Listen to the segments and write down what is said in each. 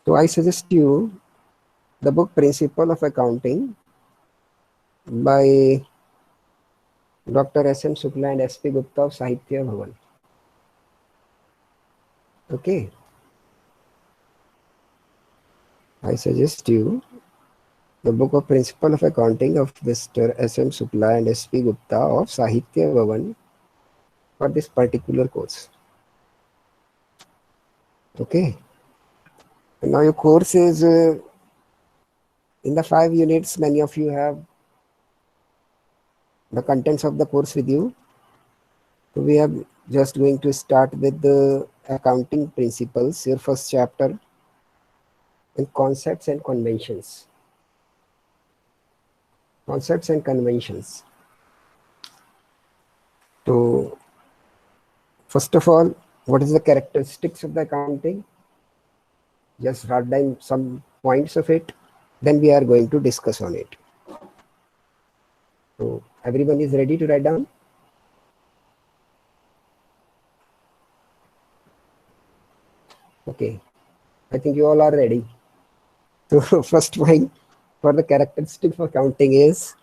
So I suggest you the book Principle of Accounting by Dr. S.M. Shukla and S.P. Gupta of Sahitya Bhavan. Okay. I suggest you the book of Principle of Accounting of Mr. S.M. Shukla and S.P. Gupta of Sahitya Bhavan for this particular course. Okay. And now your course is in the 5 units. Many of you have the contents of the course with you. So we are just going to start with the accounting principles, your first chapter, and concepts and conventions. Concepts and conventions. So first of all, what is the characteristics of the accounting? Just write down some points of it. Then we are going to discuss on it. So everyone is ready to write down? Okay. I think you all are ready. So first point for the characteristics of accounting is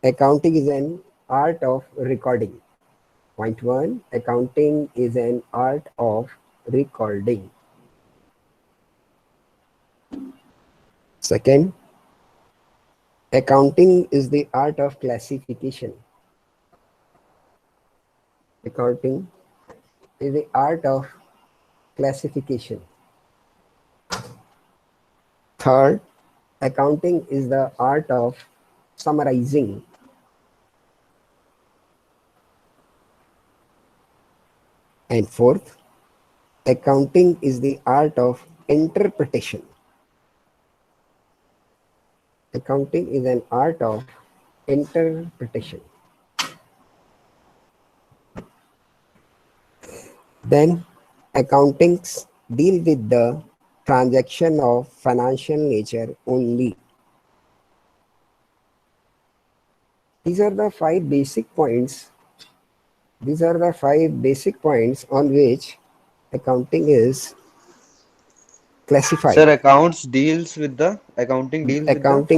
accounting is an art of recording. Point 1, accounting is an art of recording. Second, accounting is the art of classification. Accounting is the art of classification. Third, accounting is the art of summarizing. And fourth, accounting is the art of interpretation. Accounting is an art of interpretation. Then accountings deal with the transaction of financial nature only. These are the 5 basic points. These are the 5 basic points on which accounting is classified. Sir, accounting deals with the Accounting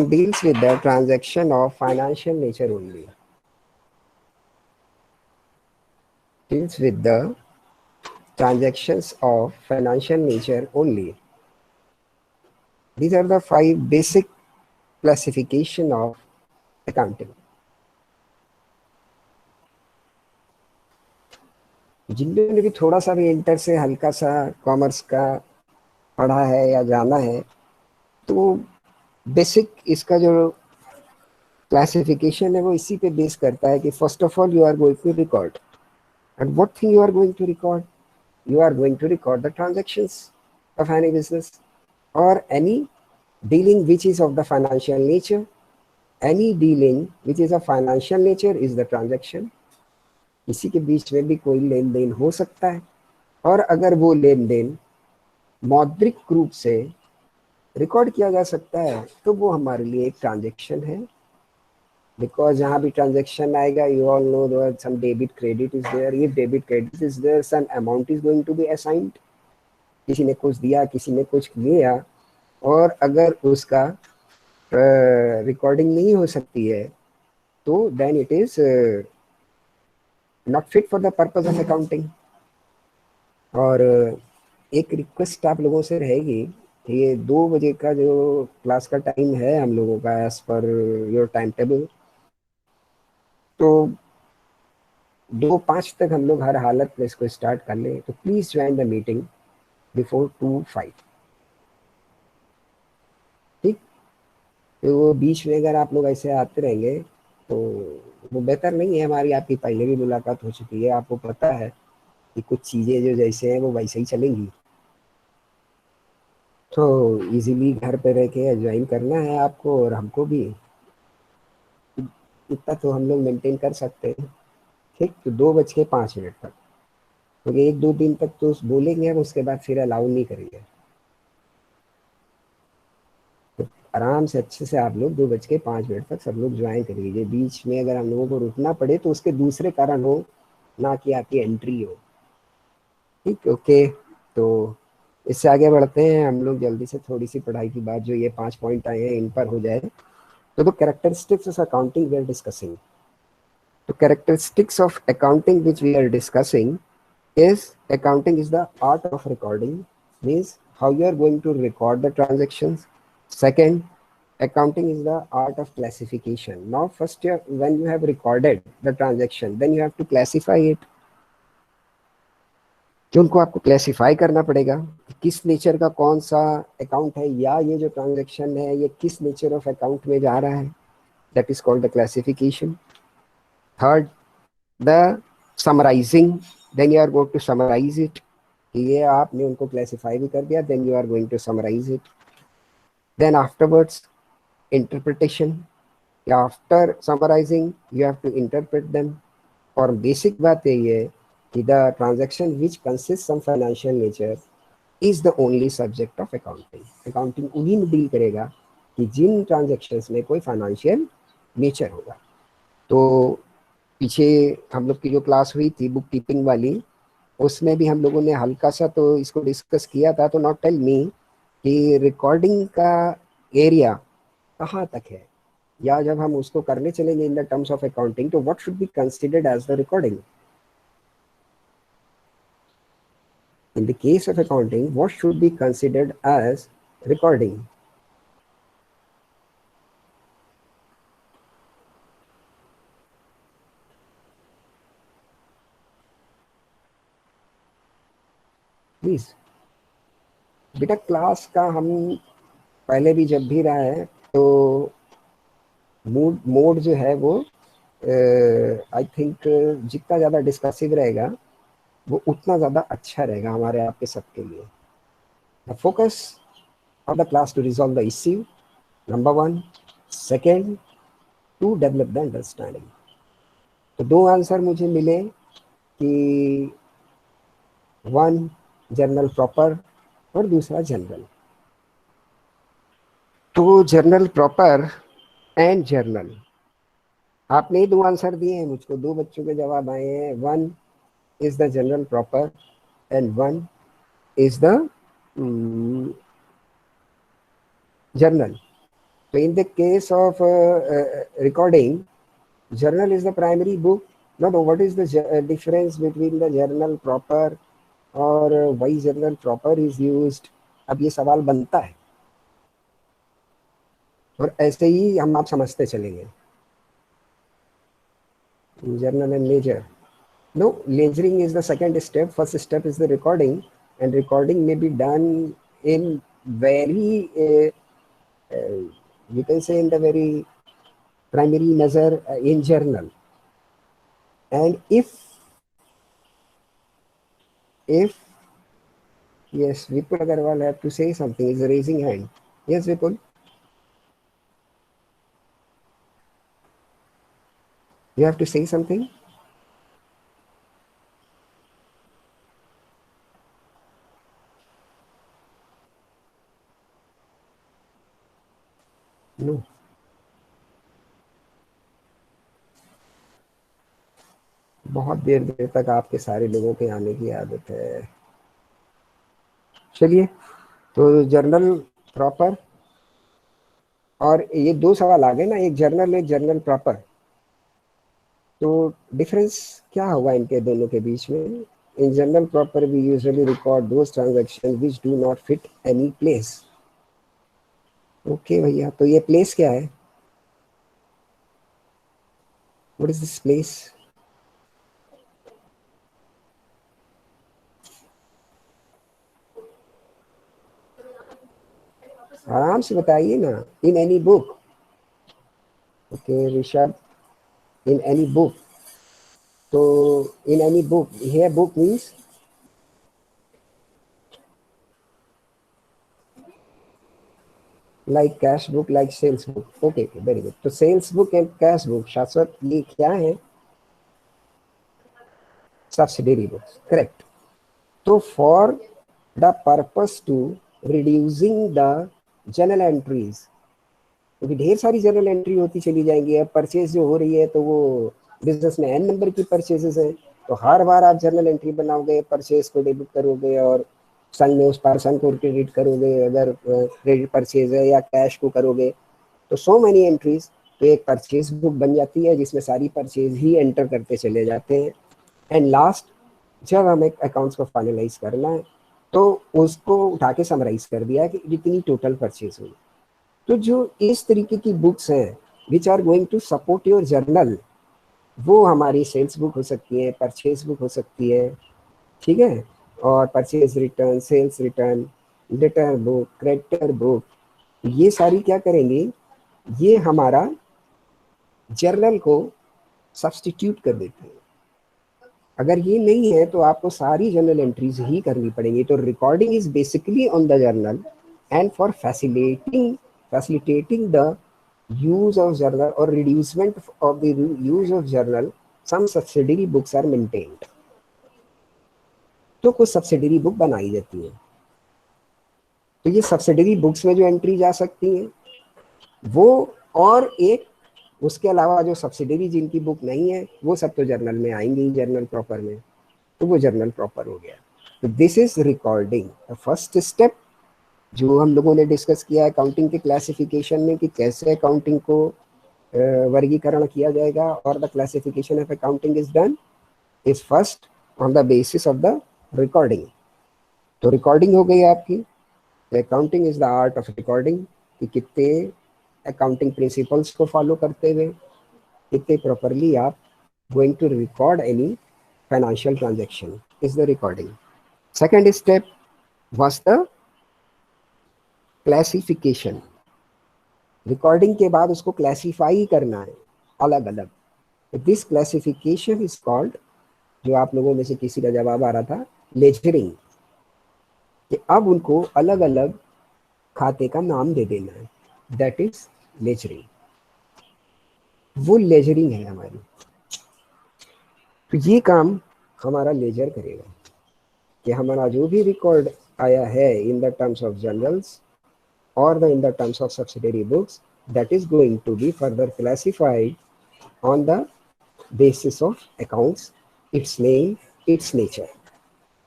deals with the transaction of financial nature only. Deals with the transactions of financial nature only. These are the 5 basic classification of accounting. जिन लोगों ने भी थोड़ा सा भी inter से हल्का सा commerce का पढ़ा है या जाना है, तो बेसिक इसका जो क्लासिफिकेशन है वो इसी पे बेस करता है कि first of all you are going to record, and what thing you are going to record? You are going to record the transactions of any business or any dealing which is of the financial nature. Any dealing which is of financial nature is the transaction. किसी के बीच में भी कोई लेन then हो सकता है, और अगर वो लेन देन मौद्रिक रूप से रिकॉर्ड किया जा सकता है तो वो हमारे लिए एक ट्रांजेक्शन है. Because जहाँ भी ट्रांजेक्शन आएगा, you all know that some debit credit is there. If debit credit is there, some amount is going to be assigned. किसी ने कुछ दिया, किसी ने कुछ लिया, और अगर उसका रिकॉर्डिंग नहीं हो सकती है तो then it is not fit for the purpose of accounting. और एक रिक्वेस्ट आप लोगों से रहेगी, ये 2 बजे का जो क्लास का टाइम है हम लोगों का as per your time table, तो 2:05 तक हम लोग हर हालत में इसको स्टार्ट कर लें. तो please join the meeting before 2:05. ठीक. तो वो बीच में अगर आप लोग ऐसे आते रहेंगे तो वो बेहतर नहीं है. हमारी आपकी पहले भी मुलाकात हो चुकी है, आपको पता है कि कुछ चीज़ें जो जैसे हैं वो वैसे ही चलेंगी. तो इजीली घर पे रह के ज्वाइन करना है आपको और हमको भी. इतना तो हम लोग मेंटेन कर सकते हैं. ठीक. तो 2:05 तक, क्योंकि 1-2 दिन तक तो बोलेंगे हम, उसके बाद फिर अलाउ नहीं करेंगे. तो आराम से अच्छे से आप लोग 2:05 तक सब लोग ज्वाइन कर लीजिए. बीच में अगर हम लोगों को रुकना पड़े तो उसके दूसरे कारण हो, ना कि आपकी एंट्री हो. ठीक. ओके. तो इससे आगे बढ़ते हैं हम लोग जल्दी से, थोड़ी सी पढ़ाई की बात, जो ये 5 पॉइंट आए हैं इन पर हो जाए। तो the characteristics of accounting we are discussing, तो characteristics of accounting which we are discussing is accounting is the art of recording, means how you are going to record the transactions. Second, accounting is the art of classification. Now first year, when you have recorded the transaction, then you have to classify it, कि उनको आपको classify करना पड़ेगा, किस nature का कौन सा account है, या ये जो ट्रांजेक्शन है ये किस नेचर ऑफ अकाउंट में जा रहा है, that is called the classification. Third, the summarising, then you are going to summarise it, ये आपने उनको क्लासिफाई भी कर दिया, then you are going to summarise it. Then afterwards interpretation, after summarising you have to interpret them. और basic बात यही है कि the transaction which consist some financial nature is the only subject of accounting. Accounting उन्हीं में deal करेगा कि जिन transactions में कोई फाइनेंशियल नेचर होगा. तो पीछे हम लोग की जो क्लास हुई थी बुक कीपिंग वाली, उसमें भी हम लोगों ने हल्का सा तो इसको डिस्कस किया था. तो नॉट टेल मी कि रिकॉर्डिंग का एरिया कहाँ तक है, या जब हम उसको करने चलेंगे in the terms of accounting, तो what should be considered as the recording. In the case of accounting, what should be considered as recording? Please. बेटा क्लास का हम पहले भी जब भी रहा है तो मोड जो है वो आई थिंक जितना ज़्यादा डिस्कसिव रहेगा वो उतना ज़्यादा अच्छा रहेगा हमारे आपके सबके लिए. The focus of the class to resolve the issue, number 1. Second, to develop the understanding. तो 2 आंसर मुझे मिले कि 1 जर्नल प्रॉपर और दूसरा जनरल. तो जर्नल प्रॉपर एंड जर्नल, आपने ही 2 आंसर दिए हैं मुझको, 2 बच्चों के जवाब आए हैं. 1 is the general proper and 1 is the journal. So in the case of recording, journal is the primary book. Now, what is the difference between the journal proper और why journal proper is used? अब ये सवाल बनता है और ऐसे ही हम आप समझते चलेंगे. Journal and ledger. No, ledgering is the second step. First step is the recording, and recording may be done in very you can say in the very primary measure in journal. And if yes, Vipul Agarwal have to say something, is raising hand. Yes, Vipul, you have to say something. No. बहुत देर देर तक आपके सारे लोगों के आने की आदत है. चलिए, तो जर्नल प्रॉपर, और ये 2 सवाल आ गए ना, एक जर्नल एक जर्नल प्रॉपर. तो डिफरेंस क्या हुआ इनके दोनों के बीच में? In journal proper we usually record those transaction which do not fit any place. Okay भैया, तो ये प्लेस क्या है? What is this place? आराम से बताइए ना. In any book. Okay Rishabh, in any book. तो in any book, here book means like cash book, like sales book. Okay, very good. तो sales book and cash book, शाश्वत, ये क्या है? Subsidiary books, correct. तो for the purpose to reducing the journal entries, क्योंकि ढेर सारी journal entry होती चली जाएंगी. अब परचेज जो हो रही है तो वो बिजनेस में n नंबर की परचेजेस है, तो हर बार आप जर्नल एंट्री बनाओगे, परचेज को डेबिट करोगे और संग में उस पर्सन को क्रेडिट करोगे, अगर क्रेडिट परचेज है या कैश को करोगे, तो सो मैनी एंट्रीज, तो एक परचेज बुक बन जाती है जिसमें सारी परचेज ही एंटर करते चले जाते हैं। एंड लास्ट जब हमें अकाउंट्स को फाइनलाइज करना है तो उसको उठा के समराइज कर दिया कि जितनी टोटल परचेज हुई। तो जो इस तरीके की बुक्स हैं which are going to support your journal, वो हमारी सेल्स बुक हो सकती है, परचेज बुक हो सकती है, ठीक है, और purchase return, sales return, debtor book, creditor book, ये सारी क्या करेंगी, ये हमारा जर्नल को सब्सटीट्यूट कर देती है। अगर ये नहीं है तो आपको सारी जर्नल एंट्रीज ही करनी पड़ेंगी। तो recording is basically on the journal and for facilitating the use of journal or reducement of the use of journal, some subsidiary books are maintained। तो कुछ सब्सिडरी बुक बनाई जाती है। तो ये सब्सिडरी बुक्स में जो एंट्री जा सकती है वो, और एक उसके अलावा जो सब्सिडरी जिनकी बुक नहीं है वो सब तो जर्नल में आएंगी, जर्नल प्रॉपर में, तो वो जर्नल प्रॉपर हो गया। तो this is recording. The first step जो हम लोगों ने डिस्कस किया अकाउंटिंग के क्लासिफिकेशन में कि कैसे अकाउंटिंग को वर्गीकरण किया जाएगा, और the classification of accounting is done is first on the basis of the recording. तो रिकॉर्डिंग हो गई आपकी। Accounting is the art of recording, कि कितने अकाउंटिंग प्रिंसिपल्स को फॉलो करते हुए कितने प्रॉपरली आप going to record any financial transaction is the recording. Second step was the classification. Recording के बाद उसको क्लासीफाई करना है अलग अलग। दिस क्लासिफिकेशन इज कॉल्ड, जो आप लोगों में से किसी का जवाब आ रहा था, लेजरिंग, कि अब उनको अलग अलग खाते का नाम दे देना है, दैट इज लेजरिंग। वो लेजरिंग है हमारी। तो ये काम हमारा लेजर करेगा कि हमारा जो भी रिकॉर्ड आया है इन the terms of journals or in the terms of subsidiary books, that is going to be further classified on the basis of accounts, its name, its nature।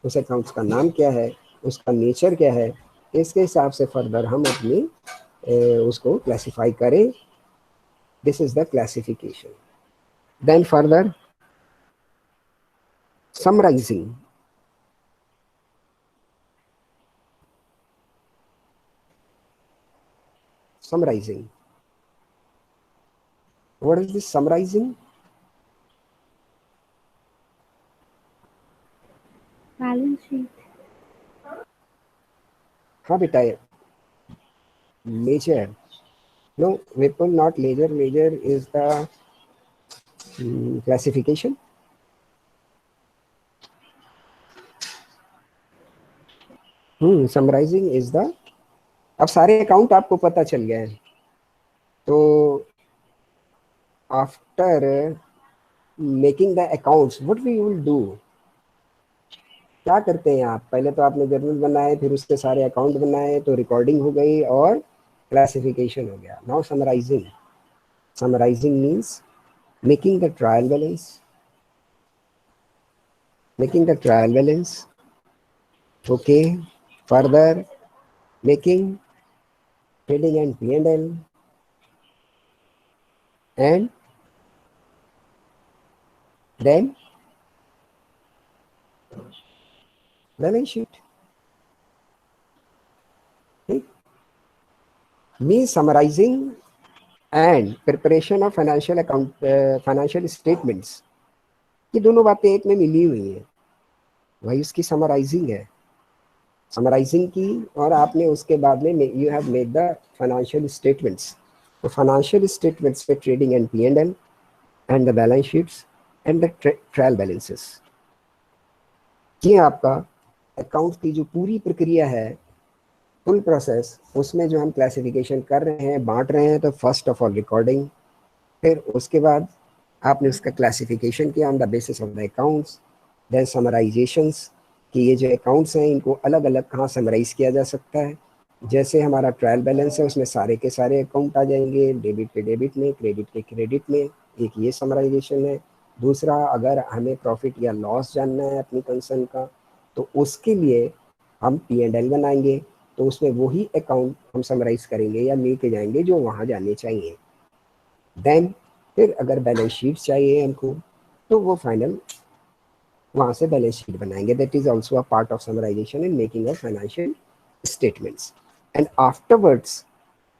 उस accounts का नाम क्या है, उसका nature क्या है, इसके हिसाब से further हम अपनी उसको classify करें। This is the classification। Then further summarizing। Summarizing, what is this summarizing? Balance sheet. हाँ बेटा, ledger, no Vipul, not ledger, ledger is the classification। Summarising is the, अब सारे अकाउंट आपको पता चल गए हैं, तो after making the accounts what we will do, क्या करते हैं आप, पहले तो आपने जर्नल बनाए, फिर उसके सारे अकाउंट बनाए, तो रिकॉर्डिंग हो गई और क्लासिफिकेशन हो गया। Now summarising. Summarising means making the trial balance, making the trial balance, okay, further making trading and P&L, and then balance sheet। ठीक, means summarizing and preparation of financial account, financial statements, ये दोनों बातें एक में मिली हुई हैं, वही उसकी समराइजिंग है। समराइजिंग की, और आपने उसके बाद में you have made the financial statements. तो फाइनेंशियल स्टेटमेंट्स पे trading and P&L and the balance sheets and the trial balances, ये आपका अकाउंट की जो पूरी प्रक्रिया है, फुल प्रोसेस, उसमें जो हम क्लासिफिकेशन कर रहे हैं, बांट रहे हैं, तो फर्स्ट ऑफ ऑल रिकॉर्डिंग, फिर उसके बाद आपने उसका क्लासिफिकेशन किया on the basis of the accounts, then summarisations, कि ये जो अकाउंट्स हैं इनको अलग अलग कहाँ समराइज किया जा सकता है। जैसे हमारा ट्रायल बैलेंस है, उसमें सारे के सारे अकाउंट आ जाएंगे, डेबिट के डेबिट में, क्रेडिट के क्रेडिट में, एक ये समराइजेशन है। दूसरा, अगर हमें प्रॉफिट या लॉस जानना है अपनी कंसर्न का, तो उसके लिए हम P&L बनाएंगे तो उसमें वही अकाउंट हम समराइज करेंगे या लेके जाएंगे जो वहाँ जाने चाहिए। देन फिर अगर बैलेंस शीट चाहिए हमको तो वो फाइनल वहाँ से बैलेंस शीट बनाएंगे। That is also a part of summarisation in making of financial statements. And afterwards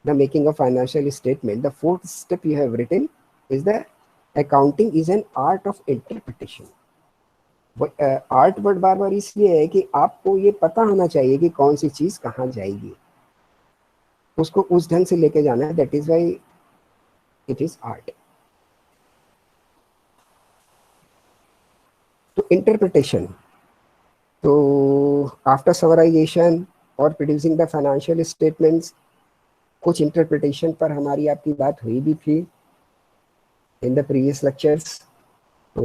the making of financial statement, the fourth step you have written is the accounting is an art of interpretation. Art word बार बार इसलिए है कि आपको ये पता होना चाहिए कि कौन सी चीज कहाँ जाएगी, उसको उस ढंग से लेके जाना है। That is why it is art. तो इंटरप्रिटेशन, तो आफ्टर समराइजेशन और प्रोड्यूसिंग द फाइनेंशियल स्टेटमेंट्स, कुछ इंटरप्रिटेशन पर हमारी आपकी बात हुई भी थी इन द प्रीवियस लेक्चर्स। तो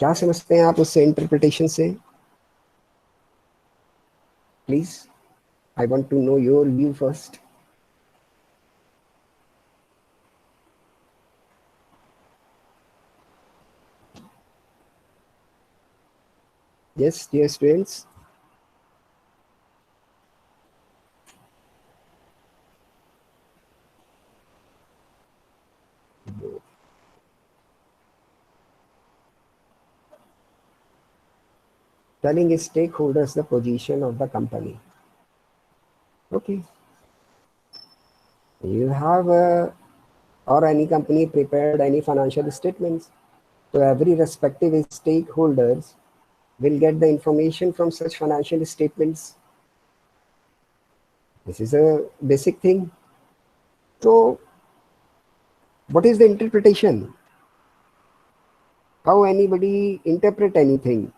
क्या समझते हैं आप उससे, इंटरप्रिटेशन से? Please, I want to know your view first. Yes, dear students. Telling stakeholders the position of the company. Okay. You have or any company prepared any financial statements. So every respective stakeholders will get the information from such financial statements. This is a basic thing. So what is the interpretation? How anybody interpret anything?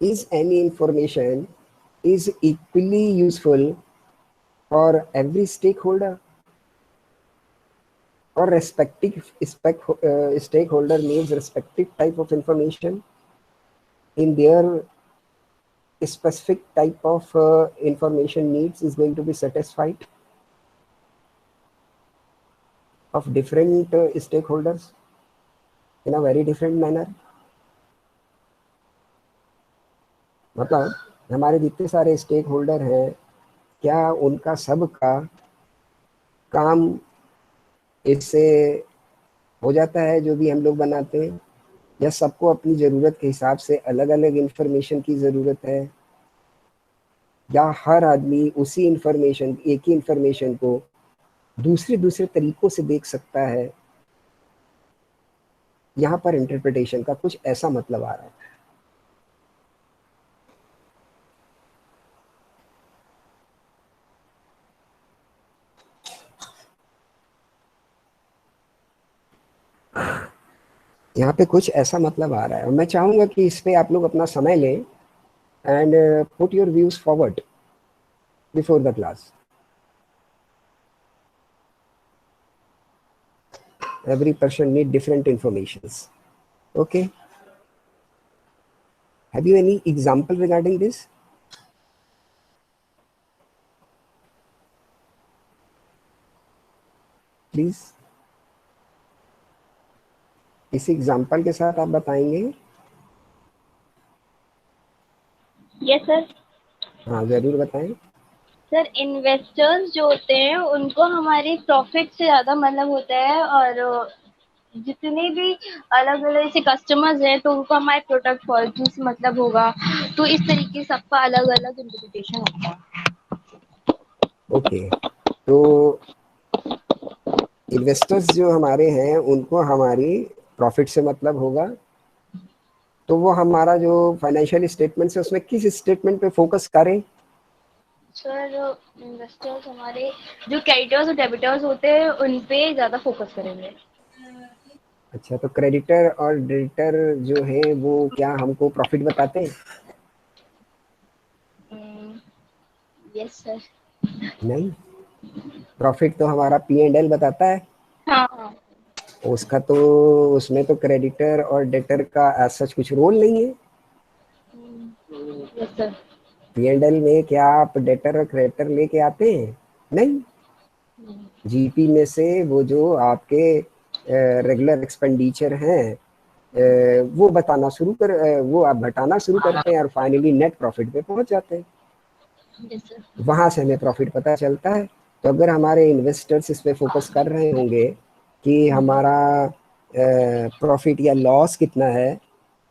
Is any information is equally useful for every stakeholder, or respective stakeholder needs respective type of information in their specific type of information needs is going to be satisfied of different stakeholders in a very different manner. मतलब हमारे जितने सारे stake holder हैं, क्या उनका सबका काम इससे हो जाता है जो भी हम लोग बनाते हैं, या सबको अपनी ज़रूरत के हिसाब से अलग अलग इंफॉर्मेशन की ज़रूरत है, या हर आदमी उसी इंफॉर्मेशन, एक ही इंफॉर्मेशन को दूसरे दूसरे तरीकों से देख सकता है? यहाँ पर इंटरप्रिटेशन का कुछ ऐसा मतलब आ रहा है। यहाँ पे कुछ ऐसा मतलब आ रहा है, और मैं चाहूंगा कि इस पे आप लोग अपना समय लें and put your views forward before the class. Every person need different informations. Okay. Have you any example regarding this? Please. इस एग्जाम्पल के साथ आप बताएंगे? Yes sir. हाँ जरूर बताएं। सर इन्वेस्टर्स जो होते हैं उनको हमारी प्रॉफिट से ज़्यादा मतलब होता है, और जितने भी अलग अलग ऐसे कस्टमर्स हैं तो उनको हमारे प्रोडक्ट क्वालिटी से मतलब होगा। तो इस तरीके सबका अलग अलग इंटरप्रिटेशन होता है। ओके, तो इन्वेस्टर्स जो हमारे हैं उनको हमारी प्रॉफिट से मतलब होगा, तो वो हमारा जो फाइनेंशियल स्टेटमेंट है उसमें किस स्टेटमेंट पे फोकस करें? सर इन्वेस्टर्स हमारे जो क्रेडिटर्स और डेबिटर्स होते हैं उन पे ज़्यादा फोकस करेंगे। अच्छा, तो क्रेडिटर और डेबिटर जो है वो क्या हमको प्रॉफिट बताते हैं? Yes sir. नहीं, प्रॉफिट तो हमारा P&L बताता है। हाँ। उसका तो, उसमें तो क्रेडिटर और डेटर का एज सच कुछ रोल नहीं है। Yes sir. P&L में क्या आप डेटर और क्रेडिटर लेके आते हैं? नहीं। जीपी में से वो जो आपके रेगुलर एक्सपेंडिचर हैं वो बताना शुरू कर वो आप घटाना शुरू करते हैं और फाइनली नेट प्रॉफिट पे पहुंच जाते हैं। Yes, sir. वहां से हमें प्रॉफिट पता चलता है। तो अगर हमारे इन्वेस्टर्स इस पे फोकस कर रहे होंगे कि हमारा प्रॉफिट या लॉस कितना है,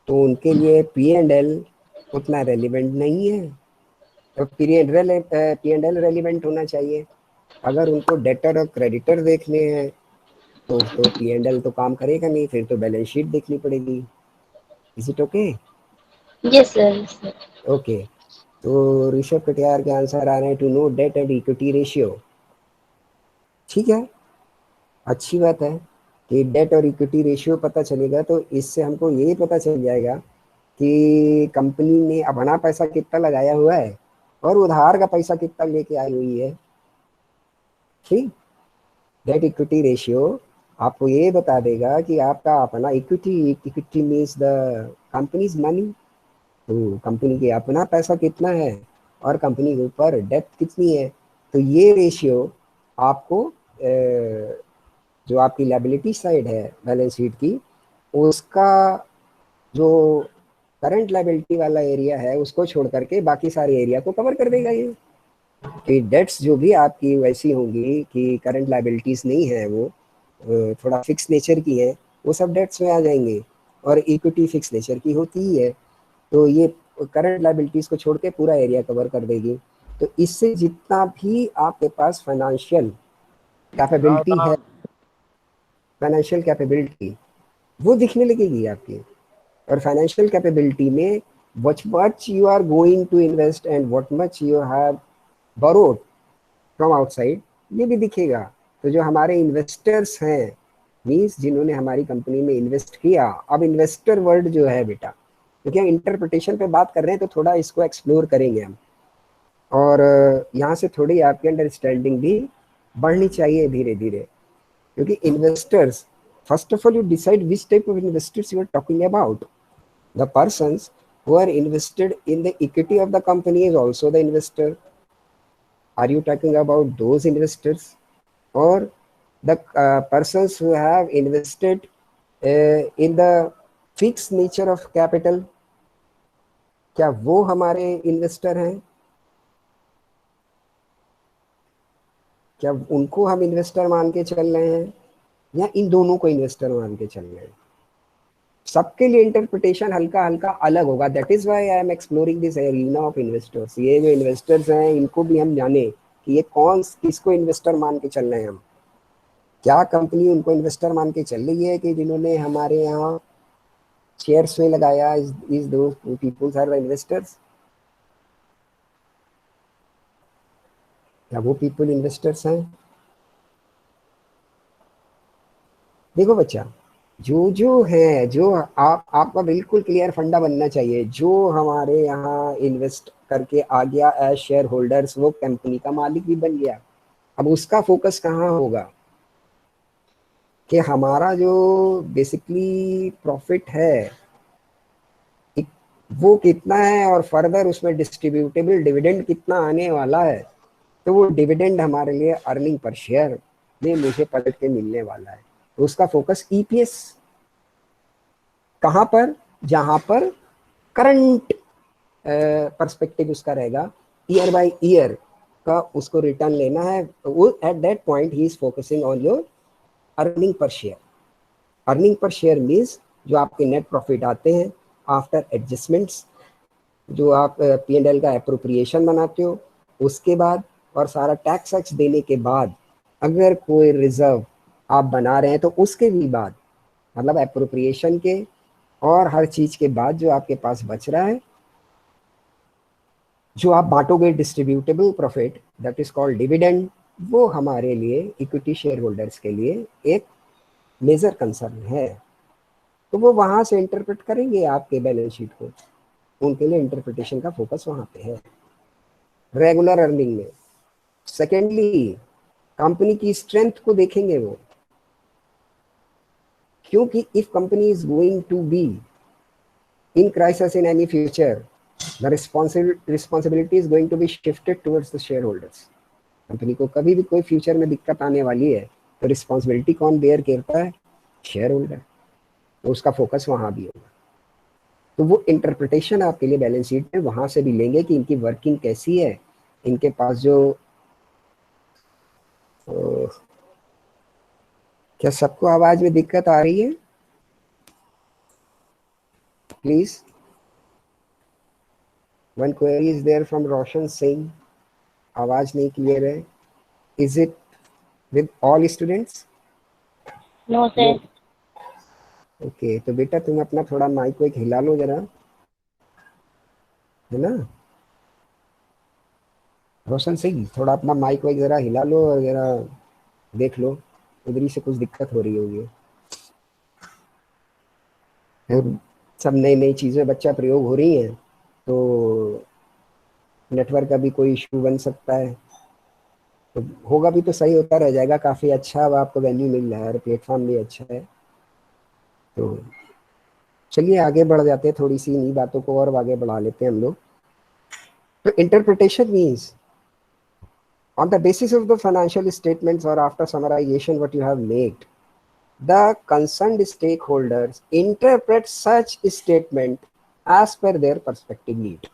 तो उनके लिए P&L उतना रेलिवेंट नहीं है। तो P&L रेलिवेंट होना चाहिए। अगर उनको डेटर और क्रेडिटर देखने हैं तो P&L तो काम करेगा नहीं, फिर तो बैलेंस शीट देखनी पड़ेगी। Is it okay? Yes, sir. Yes, sir. Okay, तो ऋषभ कटियार के आंसर आ रहे हैं to know debt and equity ratio. ठीक है, अच्छी बात है कि डेट और इक्विटी रेशियो पता चलेगा, तो इससे हमको ये पता चल जाएगा कि कंपनी ने अपना पैसा कितना लगाया हुआ है और उधार का पैसा कितना लेके आई हुई है। ठीक, डेट इक्विटी रेशियो आपको ये बता देगा कि आपका अपना equity means the companies money, तो कंपनी के अपना पैसा कितना है और कंपनी के ऊपर डेट कितनी है। तो ये रेशियो आपको जो आपकी लायबिलिटी साइड है बैलेंस शीट की, उसका जो करंट लायबिलिटी वाला एरिया है उसको छोड़ करके बाकी सारे एरिया को कवर कर देगा ये। कि डेट्स जो भी आपकी वैसी होंगी कि करंट लायबिलिटीज नहीं है, वो थोड़ा फिक्स नेचर की है, वो सब डेट्स में आ जाएंगे। और इक्विटी फिक्स नेचर की होती ही है, तो ये करंट लायबिलिटीज को छोड़ के पूरा एरिया कवर कर देगी। तो इससे जितना भी आपके पास फाइनेंशियल कैपेबिलिटी वो दिखने लगेगी आपकी। और फाइनेंशियल कैपेबिलिटी में what much you are going to invest and what much you have borrowed from outside, ये भी दिखेगा। तो जो हमारे इन्वेस्टर्स हैं, मीन्स जिन्होंने हमारी कंपनी में इन्वेस्ट किया, अब इन्वेस्टर वर्ड जो है बेटा, क्योंकि हम इंटरप्रिटेशन पे बात कर रहे हैं तो थोड़ा इसको एक्सप्लोर करेंगे हम, और यहाँ से थोड़ी आपकी अंडरस्टैंडिंग भी बढ़नी चाहिए धीरे धीरे। क्योंकि investors, first of all you decide which type of investors you are talking about. The persons who are invested in the equity of the company is also the investor. Are you talking about those investors or the persons who have invested in the fixed nature of capital? क्या वो हमारे investor हैं? क्या उनको हम investor मान के चल रहे हैं या इन दोनों को इन्वेस्टर मान के चल रहे हैं? सबके लिए इंटरप्रिटेशन हल्का हल्का अलग होगा। That is why I am exploring this arena of investors. ये जो इन्वेस्टर्स हैं इनको भी हम जाने कि ये कौन किसको इन्वेस्टर मान के चल रहे हैं हम। क्या कंपनी उनको इन्वेस्टर मान के चल रही है कि जिन्होंने हमारे यहाँ शेयर्स में लगाया, इज दो पीपल्स आर द इन्वेस्टर्स? क्या वो पीपल इन्वेस्टर्स हैं? देखो बच्चा, जो है, जो आपका बिल्कुल क्लियर फंडा बनना चाहिए। जो हमारे यहाँ इन्वेस्ट करके आ गया एज शेयर होल्डर्स, वो कंपनी का मालिक भी बन गया। अब उसका फोकस कहाँ होगा कि हमारा जो बेसिकली प्रॉफिट है वो कितना है और फर्दर उसमें डिस्ट्रीब्यूटेबल डिविडेंड कितना आने वाला है। तो वो डिविडेंड हमारे लिए अर्निंग पर शेयर में मुझे पलट के मिलने वाला है। तो उसका फोकस ईपीएस कहाँ पर, जहां पर करंट पर्सपेक्टिव उसका रहेगा, ईयर बाय ईयर का उसको रिटर्न लेना है। वो at that point he is focusing on your earning per share. Earning per share means जो आपके नेट प्रॉफिट आते हैं आफ्टर एडजस्टमेंट्स, जो आप P&L का एप्रोप्रिएशन बनाते हो उसके बाद, और सारा टैक्स वैक्स देने के बाद अगर कोई रिजर्व आप बना रहे हैं तो उसके भी बाद, मतलब एप्रोप्रिएशन के और हर चीज के बाद जो आपके पास बच रहा है, जो आप बांटोगे distributable profit, that is called dividend. वो हमारे लिए इक्विटी शेयर होल्डर्स के लिए एक मेजर कंसर्न है। तो वो वहां से इंटरप्रेट करेंगे आपके बैलेंस शीट को, उनके लिए इंटरप्रिटेशन का फोकस वहां पे है रेगुलर अर्निंग में। सेकेंडली, कंपनी की स्ट्रेंथ को देखेंगे वो, क्योंकि if company is going to be in crisis in any future, the responsibility is going to be shifted towards the shareholders. Company को कभी भी कोई फ्यूचर में दिक्कत आने वाली है तो रिस्पॉन्सिबिलिटी कौन बेयर करता है? Share holder. तो उसका फोकस वहाँ भी होगा। तो वो इंटरप्रिटेशन आपके लिए बैलेंस शीट में वहाँ से भी लेंगे कि इनकी वर्किंग कैसी है, इनके पास जो क्या सबको आवाज में दिक्कत आ रही है? Please, one query is there from Roshan Singh, आवाज नहीं क्लियर है। Is it with all students? No no. Sir. Okay, तो बेटा तुम अपना थोड़ा माइक वाइक हिला लो जरा, है ना रोशन सिंह, थोड़ा अपना माइक वाइक जरा हिला लो और जरा देख लो, उधर ही से कुछ दिक्कत हो रही होगी। फिर सब नई नई चीज़ें बच्चा प्रयोग हो रही हैं तो नेटवर्क का भी कोई इशू बन सकता है, तो होगा भी तो सही होता रह जाएगा, काफ़ी अच्छा अब आपको वैल्यू मिल रहा है और प्लेटफॉर्म भी अच्छा है। तो चलिए आगे बढ़ जाते हैं, थोड़ी सी इन्हीं बातों को और आगे बढ़ा लेते हैं हम लोग। तो interpretation means on the basis of the financial statements or after summarization what you have made, the concerned stakeholders interpret such statement as per their perspective need।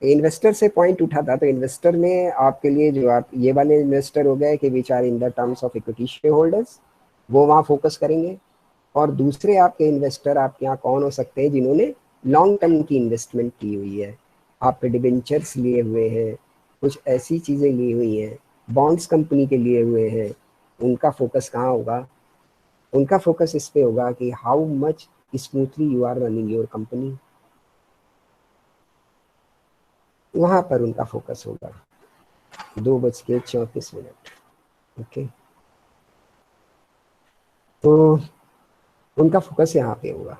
Investor से पॉइंट उठा था, तो इन्वेस्टर में आपके लिए जो आप ये वाले इन्वेस्टर हो गए कि which are in the terms of equity shareholders, वो वहाँ फोकस करेंगे। और दूसरे आपके इन्वेस्टर आपके यहाँ कौन हो सकते हैं, जिन्होंने लॉन्ग टर्म की इन्वेस्टमेंट की हुई है, आप पे डिबेंचर्स लिए हुए हैं, कुछ ऐसी चीज़ें ली हुई हैं, बॉन्ड्स कंपनी के लिए हुए हैं, उनका फोकस कहाँ होगा? उनका फोकस इस पे होगा कि how much smoothly you are running your company, वहाँ पर उनका फोकस होगा। 2:34। ओके, तो उनका फोकस यहाँ पे होगा।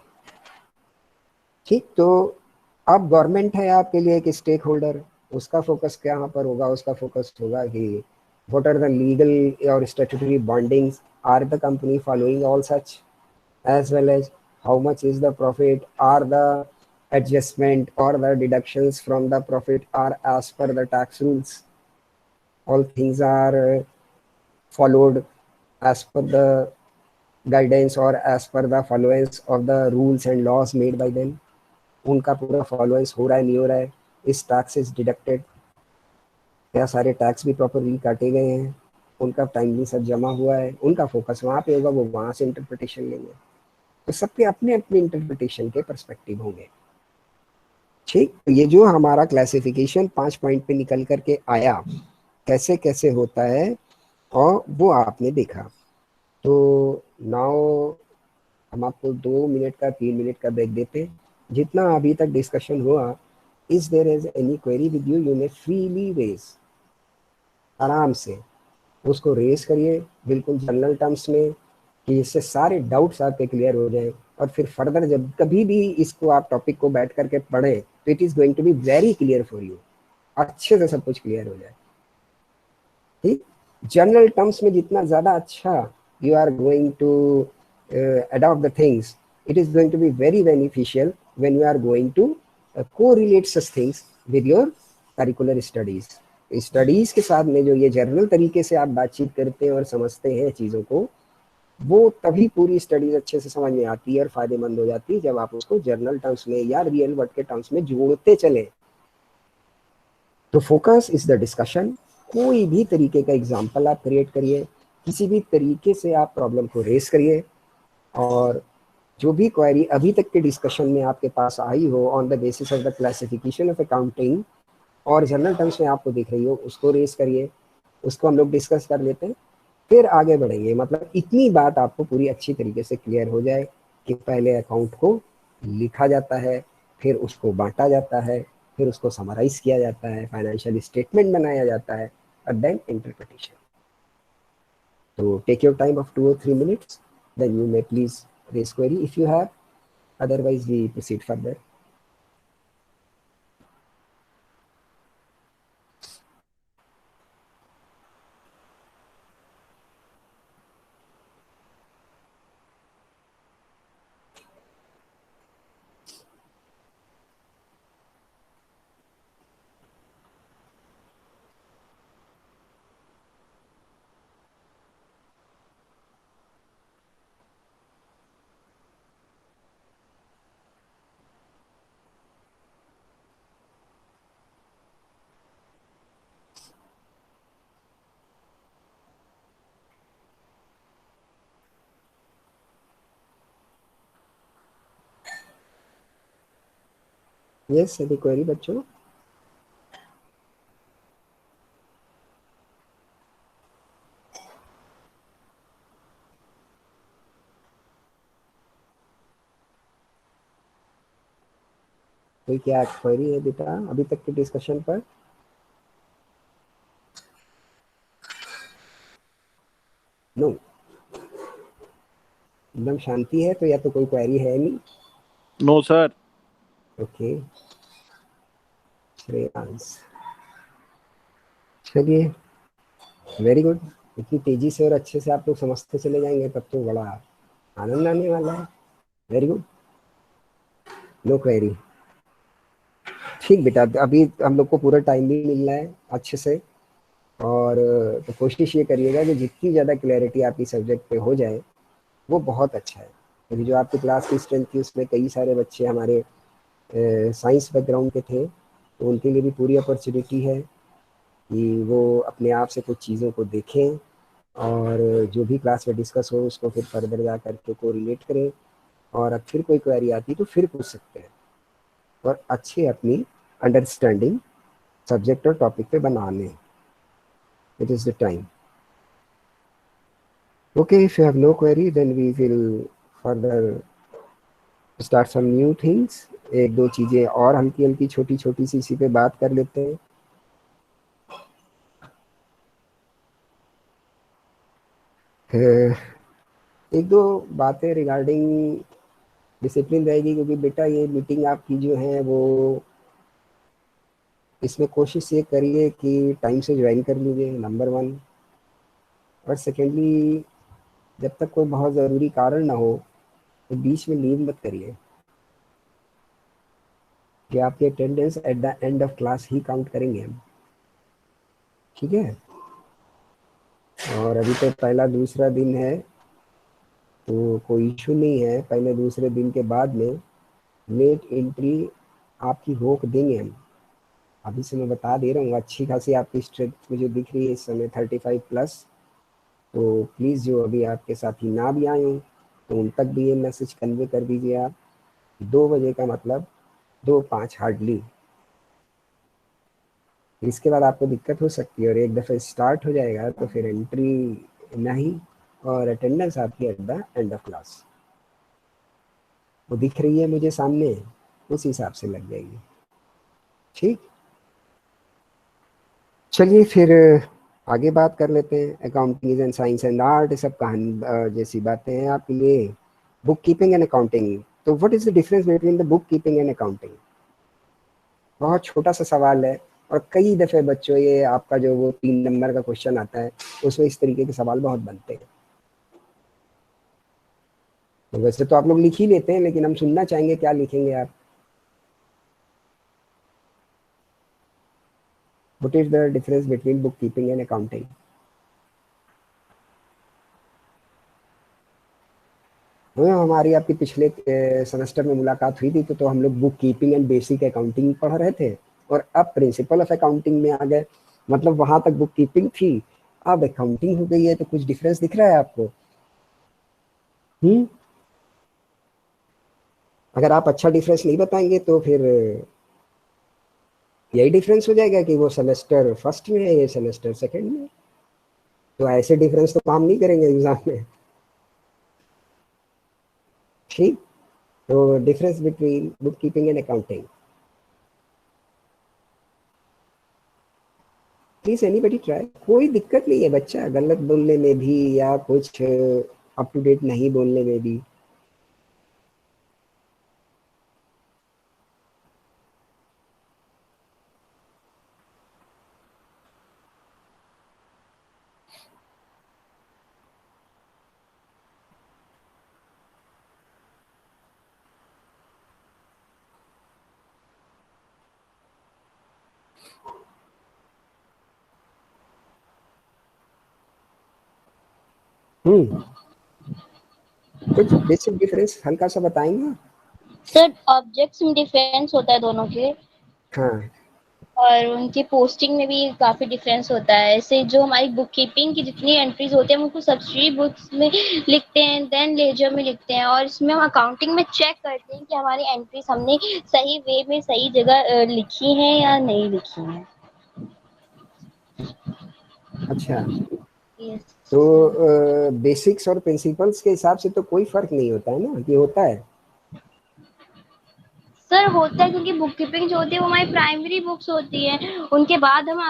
ठीक, तो अब गवर्नमेंट है आपके लिए एक स्टेक होल्डर, उसका फोकस कहाँ पर होगा? उसका फोकस होगा कि व्हाट आर द लीगल और statutory bondings, are the company following all such, as well as how much is the profit, are the adjustment or the deductions from the profit are as per the tax rules, all things are followed as per the guidance or as per the followance of the rules and laws made by them, उनका पूरा फॉलोअंस हो रहा है नहीं हो रहा है, इस टैक्स इज डिडक्टेड, क्या सारे टैक्स भी प्रॉपरली काटे गए हैं, उनका टाइमली सब जमा हुआ है, उनका फोकस वहाँ पे होगा, वो वहाँ से इंटरप्रिटेशन लेंगे। तो सबके अपने अपने इंटरप्रिटेशन के पर्सपेक्टिव होंगे। ठीक, तो ये जो हमारा क्लासिफिकेशन 5 पॉइंट पे निकल करके आया, कैसे कैसे होता है, और वो आपने देखा। तो नाउ हम आपको 2 मिनट का 3 मिनट का ब्रेक देते हैं। जितना अभी तक डिस्कशन हुआ, is there is any query with you, you may freely raise, आराम से उसको रेज करिए बिल्कुल जनरल टर्म्स में, कि इससे सारे डाउट्स आपके क्लियर हो जाए, और फिर फर्दर जब कभी भी इसको आप टॉपिक को बैठ करके पढ़ें तो it is going to be very clear for you, अच्छे से सब कुछ क्लियर हो जाए। ठीक, जनरल टर्म्स में जितना ज़्यादा अच्छा you are going to adopt the things, it is going to be very beneficial when you are going to correlate such things with your curricular studies। Studies के साथ में जो ये जनरल तरीके से आप बातचीत करते हैं और समझते हैं चीज़ों को, वो तभी पूरी स्टडीज अच्छे से समझ में आती है और फायदेमंद हो जाती है जब आप उसको जनरल टर्म्स में या रियल वर्ड के टर्म्स में जोड़ते चले। तो फोकस इज द डिस्कशन, कोई भी तरीके का एग्जाम्पल आप क्रिएट करिए, किसी भी तरीके से आप प्रॉब्लम को रेस करिए, और जो भी क्वेरी अभी तक के डिस्कशन में आपके पास आई हो on the basis of the classification of accounting और जनरल टर्म्स में आपको दिख रही हो, उसको रेस करिए, उसको हम लोग डिस्कस कर लेते हैं, फिर आगे बढ़ेंगे। मतलब इतनी बात आपको पूरी अच्छी तरीके से क्लियर हो जाए कि पहले अकाउंट को लिखा जाता है, फिर उसको बांटा जाता है, फिर उसको समराइज किया जाता है, फाइनेंशियल स्टेटमेंट बनाया जाता है, और देन इंटरप्रिटेशन। तो take your time of 2 or 3 minutes, then you may please raise query if you have, otherwise we proceed further। Yes, यदि क्वेरी बच्चों? कोई क्या क्वेरी है बेटा अभी तक के डिस्कशन पर? नो, एकदम शांति है, तो या तो कोई क्वेरी है नहीं। No sir. ओके श्रेयांश, चलिए वेरी गुड। इतनी तेजी से और अच्छे से आप लोग समझते चले जाएंगे तब तो बड़ा आनंद आने वाला है। Very good, no query. ठीक बेटा, अभी हम लोग को पूरा टाइम भी मिल रहा है अच्छे से, और तो कोशिश ये करिएगा कि जितनी ज़्यादा क्लैरिटी आपकी सब्जेक्ट पे हो जाए वो बहुत अच्छा है। क्योंकि जो आपकी क्लास की स्ट्रेंथ थी उसमें कई सारे बच्चे हमारे साइंस बैकग्राउंड के थे, तो उनके लिए भी पूरी अपॉर्चुनिटी है कि वो अपने आप से कुछ चीज़ों को देखें और जो भी क्लास में डिस्कस हो उसको फिर फर्दर जा करके को रिलेट करें, और अब फिर कोई क्वेरी आती तो फिर पूछ सकते हैं, और अच्छे अपनी अंडरस्टैंडिंग सब्जेक्ट और टॉपिक पे बनाने। It is the time. Okay, if you have no query, then we will further start some new things. एक दो चीज़ें और हल्की हल्की छोटी छोटी सी इसी पे बात कर लेते हैं। एक दो बातें रिगार्डिंग डिसिप्लिन रहेगी, क्योंकि बेटा ये मीटिंग आपकी जो है वो, इसमें कोशिश ये करिए कि टाइम से ज्वाइन कर लीजिए, नंबर 1। और सेकेंडली, जब तक कोई बहुत ज़रूरी कारण ना हो तो बीच में लीव मत करिए, कि आपकी attendance at the end of class he count करेंगे हम, ठीक है? और अभी तो पहला दूसरा दिन है तो कोई इशू नहीं है, पहले दूसरे दिन के बाद में लेट एंट्री आपकी रोक देंगे हम। अभी से मैं बता दे रहा हूँ, अच्छी खासी आपकी स्ट्रेंथ मुझे दिख रही है इस समय 35 प्लस, तो प्लीज़ जो अभी आपके साथी ना भी आए हों तो उन तक भी ये मैसेज कन्वे कर दीजिए आप। 2 बजे का मतलब 2:05 हार्डली, इसके बाद आपको दिक्कत हो सकती है, और एक दफ़े स्टार्ट हो जाएगा तो फिर एंट्री नहीं, और अटेंडेंस आपकी at the end of class वो दिख रही है मुझे सामने, उस हिसाब से लग जाएगी। ठीक, चलिए फिर आगे बात कर लेते हैं। Accounting and science and art, सब कहानी जैसी बातें हैं आपके लिए। बुक कीपिंग एंड अकाउंटिंग, तो what is the difference between the book keeping and accounting? बहुत छोटा सा सवाल है, और कई दफ़े बच्चों ये आपका जो वो 3 नंबर का क्वेश्चन आता है उसमें इस तरीके के सवाल बहुत बनते हैं। तो वैसे तो आप लोग लिख ही लेते हैं, लेकिन हम सुनना चाहेंगे क्या लिखेंगे आप। What is the difference between book keeping and accounting? हमारी आपकी पिछले सेमेस्टर में मुलाकात हुई थी तो हम लोग book keeping and basic accounting पढ़ रहे थे, और अब प्रिंसिपल ऑफ अकाउंटिंग में आ गए। मतलब वहां तक बुक कीपिंग थी, अब अकाउंटिंग हो गई है, तो कुछ डिफरेंस दिख रहा है आपको? अगर आप अच्छा डिफरेंस नहीं बताएंगे तो फिर यही डिफरेंस हो जाएगा कि वो सेमेस्टर फर्स्ट में है, ये सेमेस्टर सेकंड में। तो ऐसे डिफरेंस तो काम नहीं करेंगे एग्जाम में। ठीक, तो difference between book keeping and accounting, please anybody try. कोई दिक्कत नहीं है बच्चा, गलत बोलने में भी या कुछ अप टू डेट नहीं बोलने में भी। कुछ बेसिक डिफरेंस हल्का सा बताएंगे? सर ऑब्जेक्ट्स में डिफरेंस होता है दोनों के। हाँ, और उनके पोस्टिंग में भी काफ़ी डिफरेंस होता है। ऐसे जो हमारी बुक कीपिंग की जितनी एंट्रीज होती हैं हम उनको सब्सिडरी बुक्स में लिखते हैं, देन लेजर में लिखते हैं, और इसमें हम अकाउंटिंग में चेक करते हैं कि हमारी एंट्रीज हमने सही वे में सही जगह लिखी हैं या नहीं लिखी हैं। अच्छा, यस तो सर। बेसिक्स और प्रिंसिपल्स के हिसाब से तो कोई फर्क नहीं होता है ना, कि होता है? सर होता है, क्योंकि बुक कीपिंग जो होती है वो हमारी प्राइमरी बुक्स होती है, उनके बाद हम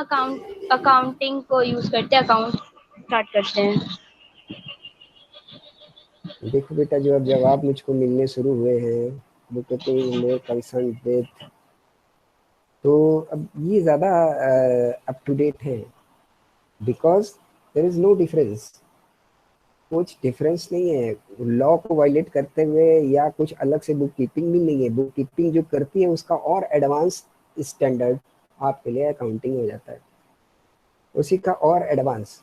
अकाउंटिंग को यूज करते हैं, अकाउंट स्टार्ट करते हैं। देखो बेटा, जो अब जवाब मुझको मिलने शुरू हुए हैं bookkeeping more concern with, तो अब ये ज़्यादा अप टू डेट है, because there is no difference. कुछ डिफरेंस नहीं है लॉ को वायलेट करते हुए, या कुछ अलग से बुक कीपिंग भी नहीं है। बुक कीपिंग जो करती है उसका और एडवांस स्टैंडर्ड आपके लिए अकाउंटिंग हो जाता है, उसी का और एडवांस।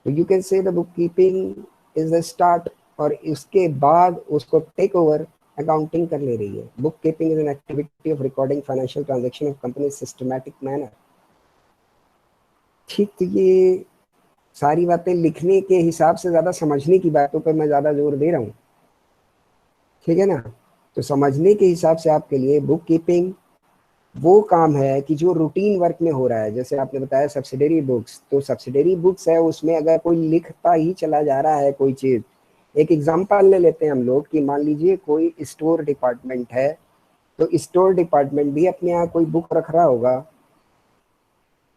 तो you can say the book keeping is the start, और इसके बाद उसको टेक ओवर अकाउंटिंग कर ले रही है। Book keeping is an activity of recording financial transaction of company systematic manner. ठीक, तो ये सारी बातें लिखने के हिसाब से ज़्यादा समझने की बातों पर मैं ज़्यादा जोर दे रहा हूँ, ठीक है ना? तो समझने के हिसाब से आपके लिए बुक कीपिंग वो काम है कि जो रूटीन वर्क में हो रहा है। जैसे आपने बताया सब्सिडरी बुक्स, तो सब्सिडरी बुक्स है, उसमें अगर कोई लिखता ही चला जा रहा है कोई चीज़, एक एग्जांपल ले लेते हैं हम लोग कि मान लीजिए कोई स्टोर डिपार्टमेंट है, तो स्टोर डिपार्टमेंट भी अपने यहाँ कोई बुक रख रहा होगा,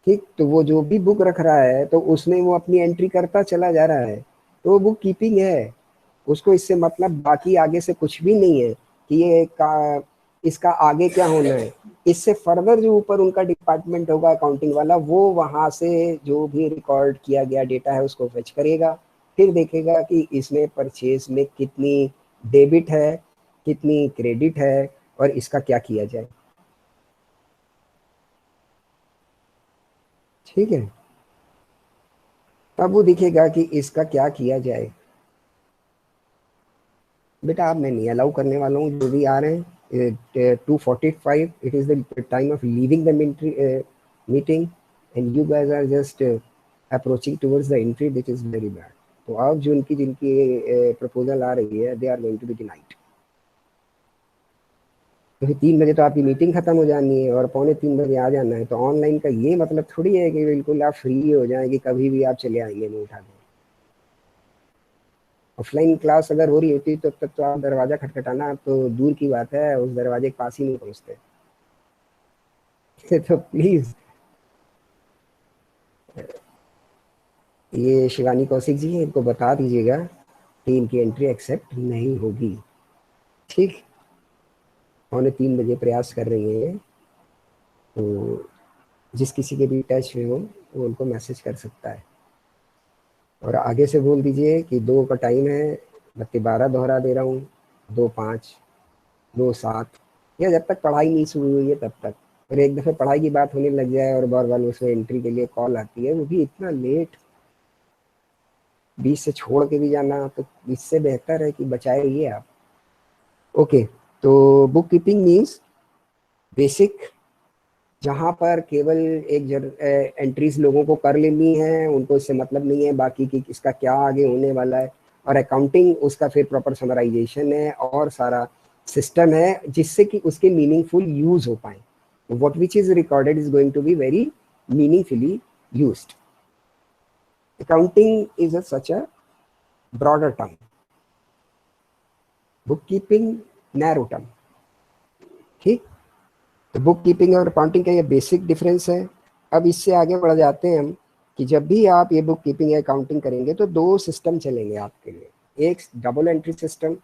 ठीक? तो वो जो भी बुक रख रहा है तो उसमें वो अपनी एंट्री करता चला जा रहा है, तो वो बुक कीपिंग है। उसको इससे मतलब बाकी आगे से कुछ भी नहीं है कि ये इसका आगे क्या होना है। इससे फर्दर जो ऊपर उनका डिपार्टमेंट होगा अकाउंटिंग वाला, वो वहाँ से जो भी रिकॉर्ड किया गया डेटा है उसको फेच करेगा, फिर देखेगा कि इसमें परचेज में कितनी डेबिट है, कितनी क्रेडिट है, और इसका क्या किया जाए, ठीक है? तब वो दिखेगा कि इसका क्या किया जाए। बेटा आप, मैं नहीं अलाउ करने वाला हूँ जो भी आ रहे हैं। 2:45 it is the time of leaving the meeting, and you guys are just approaching towards the entry which is very bad. तो अब जो जिनकी जिनकी प्रपोजल आ रही है, they are going to be denied. तो फिर 3 बजे तो आपकी मीटिंग खत्म हो जानी है और 2:45 बजे आ जाना है। तो ऑनलाइन का ये मतलब थोड़ी है कि बिल्कुल आप फ्री हो जाएं कि कभी भी आप चले आएंगे मुँह उठा के। ऑफलाइन क्लास अगर हो रही होती तो तब तो आप दरवाजा खटखटाना तो दूर की बात है, उस दरवाजे के पास ही नहीं पहुंचते। तो प्लीज, ये शिवानी कौशिक जी हैं, इनको बता दीजिएगा कि इनकी एंट्री एक्सेप्ट नहीं होगी, ठीक? 2:45 बजे प्रयास कर रही हैं, तो जिस किसी के भी टच में हो वो उनको मैसेज कर सकता है। और आगे से बोल दीजिए कि 2 का टाइम है, बत्ती 12 दोहरा दे रहा हूँ, 2:05, 2:07, या जब तक पढ़ाई नहीं शुरू हुई है तब तक। और एक दफ़े पढ़ाई की बात होने लग जाए और बार बार उसमें एंट्री के लिए कॉल आती है, वो भी इतना लेट, बीच से छोड़ के भी जाना, तो इससे बेहतर है कि बचाए रहिए आप। ओके, तो बुक कीपिंग मीन्स बेसिक, जहाँ पर केवल एक एंट्रीज लोगों को कर लेनी है, उनको इससे मतलब नहीं है बाकी की इसका क्या आगे होने वाला है। और अकाउंटिंग उसका फिर प्रॉपर समराइजेशन है और सारा सिस्टम है जिससे कि उसके मीनिंगफुल यूज हो पाए। What which is recorded is going to be very meaningfully used. Accounting is a such a broader term, bookkeeping narrow term, ठीक? तो बुक कीपिंग और अकाउंटिंग का ये बेसिक डिफरेंस है। अब इससे आगे बढ़ जाते हैं हम कि जब भी आप ये बुक कीपिंग या अकाउंटिंग करेंगे तो 2 सिस्टम चलेंगे आपके लिए, एक डबल एंट्री सिस्टम